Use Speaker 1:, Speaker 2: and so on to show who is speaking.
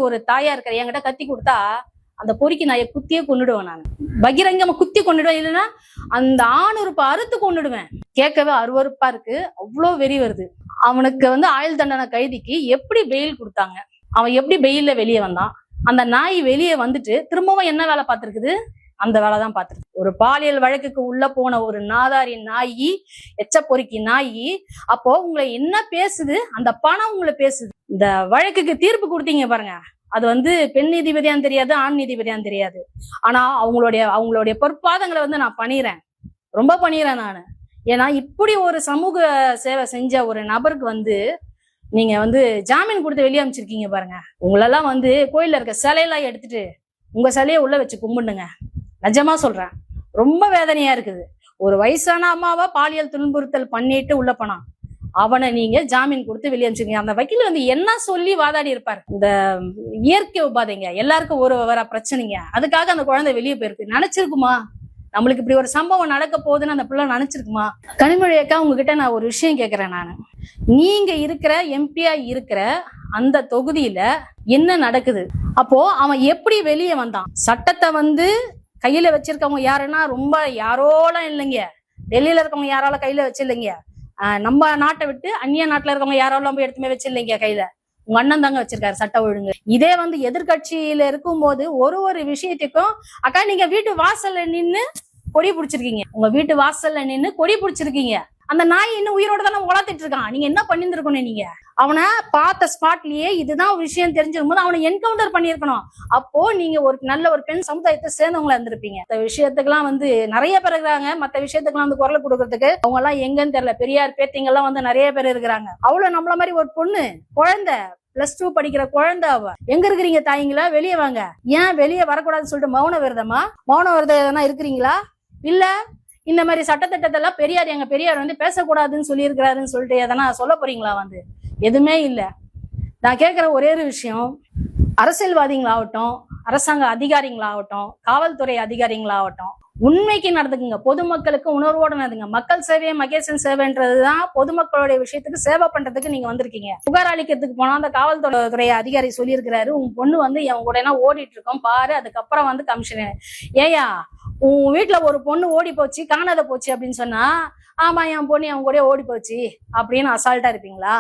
Speaker 1: ஒரு தாயா இருக்கிற என்கிட்ட கத்தி கொடுத்தா அந்த பொறிக்கு நாயை குத்தியே கொண்டுடுவேன். நான் பகிரங்கமா குத்தி கொண்டுடுவேன். இல்லைன்னா அந்த ஆணுறுப்பை அறுத்து கொண்டுடுவேன். கேட்கவே அருவருப்பா இருக்கு. அவ்வளோ வெறி வருது. அவனுக்கு ஆயுள் தண்டனை கைதிக்கு எப்படி பெயில் கொடுத்தாங்க, அவன் எப்படி பெயில்ல வெளியே வந்தான், அந்த நாய் வெளியே வந்துட்டு திரும்பவும் என்ன வேலை பார்த்திருக்குது, அந்த வேலைதான் பார்த்திருக்கு. ஒரு பாலியல் வழக்குக்கு உள்ள போன ஒரு நாதாரி நாயி, எச்ச பொறுக்கி நாயி, அப்போ உங்களை என்ன பேசுது, அந்த பணம் உங்களை பேசுது. இந்த வழக்குக்கு தீர்ப்பு கொடுத்தீங்க பாருங்க, அது பெண் நீதிபதியான்னு தெரியாது, ஆண் நீதிபதியான்னு தெரியாது. ஆனா அவங்களுடைய பொற்பாதங்களை நான் பண்ணிறேன், ரொம்ப பண்ணிறேன் நானு. ஏன்னா இப்படி ஒரு சமூக சேவை செஞ்ச ஒரு நபருக்கு நீங்க ஜாமீன் கொடுத்து வெளியே அமைச்சிருக்கீங்க பாருங்க. உங்களெல்லாம் கோயில்ல இருக்க சிலையெல்லாம் எடுத்துட்டு உங்க சிலையை உள்ள வச்சு கும்பிடுங்க. நிஜமா சொல்றேன், ரொம்ப வேதனையா இருக்குது. ஒரு வயசான அம்மாவா பாலியல் துன்புறுத்தல் பண்ணிட்டு உள்ள போனான், அவனை நீங்க ஜாமீன் கொடுத்து வெளியே அமைச்சிருக்கீங்க. அந்த வக்கீல் என்ன சொல்லி வாதாடி இருப்பார், இந்த இயற்கை உபாதைங்க எல்லாருக்கும் வர பிரச்சனைங்க, அதுக்காக அந்த குழந்தை வெளியே போயிருக்கு. நினைச்சிருக்குமா நம்மளுக்கு இப்படி ஒரு சம்பவம் நடக்க போகுதுன்னு அந்த பிள்ளை நினைச்சிருக்குமா? கனிமொழி அக்கா, உங்ககிட்ட நான் ஒரு விஷயம் கேட்கிறேன். நான் நீங்க இருக்கிற எம்பியா இருக்கிற அந்த தொகுதியில என்ன நடக்குது? அப்போ அவன் எப்படி வெளியே வந்தான்? சட்டத்தை கையில வச்சிருக்கவங்க யாருன்னா ரொம்ப யாரோலாம் இல்லைங்க, டெல்லியில இருக்கவங்க யாரால கையில வச்சு இல்லைங்க, நம்ம நாட்டை விட்டு அந்நிய நாட்டுல இருக்கவங்க யாராலும் போய் எடுத்துமே வச்சு இல்லைங்க கையில. உங்க அண்ணன் தாங்க வச்சிருக்காரு சட்ட ஒழுங்கு. இதே எதிர்கட்சியில இருக்கும் போது ஒரு விஷயத்துக்கும் அக்கா நீங்க வீட்டு வாசல்ல நின்னு கொடி பிடிச்சிருக்கீங்க, உங்க வீட்டு வாசல்ல நின்னு கொடி பிடிச்சிருக்கீங்க. அந்த நாய் இன்னும் உயிரோட தானே வளர்த்துட்டு இருக்கான். நீங்க என்ன பண்ணிருக்கணும்? நீங்க அவனை பார்த்த ஸ்பாட்லயே இதுதான் விஷயம் தெரிஞ்சிருக்கும் போது அவனை என்கவுண்டர் பண்ணிருக்கணும். அப்போ நீங்க நல்ல ஒரு பெண் சமுதாயத்தை சேர்ந்தவங்களா இருந்திருப்பீங்க. இந்த விஷயத்துக்கெல்லாம் நிறைய பேர் இருக்கிறாங்க. மத்த விஷயத்துக்கெல்லாம் குரல் கொடுக்கறதுக்கு அவங்க எல்லாம் எங்கன்னு தெரியல. பெரியார் பேத்திங்க எல்லாம் நிறைய பேர் இருக்கிறாங்க. அவ்வளவு நம்மள மாதிரி ஒரு பொண்ணு குழந்தை +2 படிக்கிற குழந்தை, அவ எங்க இருக்கிறீங்க தாய்ங்களா? வெளியே வாங்க. ஏன் வெளியே வரக்கூடாதுன்னு சொல்லிட்டு மௌன விரதமா? மௌன விரதம் எதனா இருக்கிறீங்களா? இல்ல இந்த மாதிரி சட்டத்திட்டத்தெல்லாம் எங்க பெரியார் பேசக்கூடாதுன்னு சொல்லி இருக்கிறாருன்னு சொல்லிட்டு எதனா சொல்ல போறீங்களா? எதுவுமே இல்லை. நான் கேட்கிற ஒரே ஒரு விஷயம், அரசியல்வாதிகளாகட்டும், அரசாங்க அதிகாரிகளாகட்டும், காவல்துறை அதிகாரிகளாகட்டும், உண்மைக்கு நடந்துக்குங்க. பொதுமக்களுக்கு உணர்வோட நடந்துங்க. மக்கள் சேவையை மகேசன் சேவைன்றதுதான் பொதுமக்களுடைய விஷயத்துக்கு சேவை பண்றதுக்கு நீங்க வந்திருக்கீங்க. புகார் அளிக்கிறதுக்கு போனா அந்த காவல்துறை அதிகாரி சொல்லியிருக்கிறாரு, உன் பொண்ணு என் கூட ஓடிட்டு இருக்கோம் பாரு, அதுக்கப்புறம் கமிஷனர் ஏயா உன் வீட்டுல ஒரு பொண்ணு ஓடி போச்சு காணாத போச்சு அப்படின்னு சொன்னா, ஆமா என் பொண்ணு அவன் கூட ஓடி போச்சு அப்படின்னு அசால்ட்டா இருப்பீங்களா?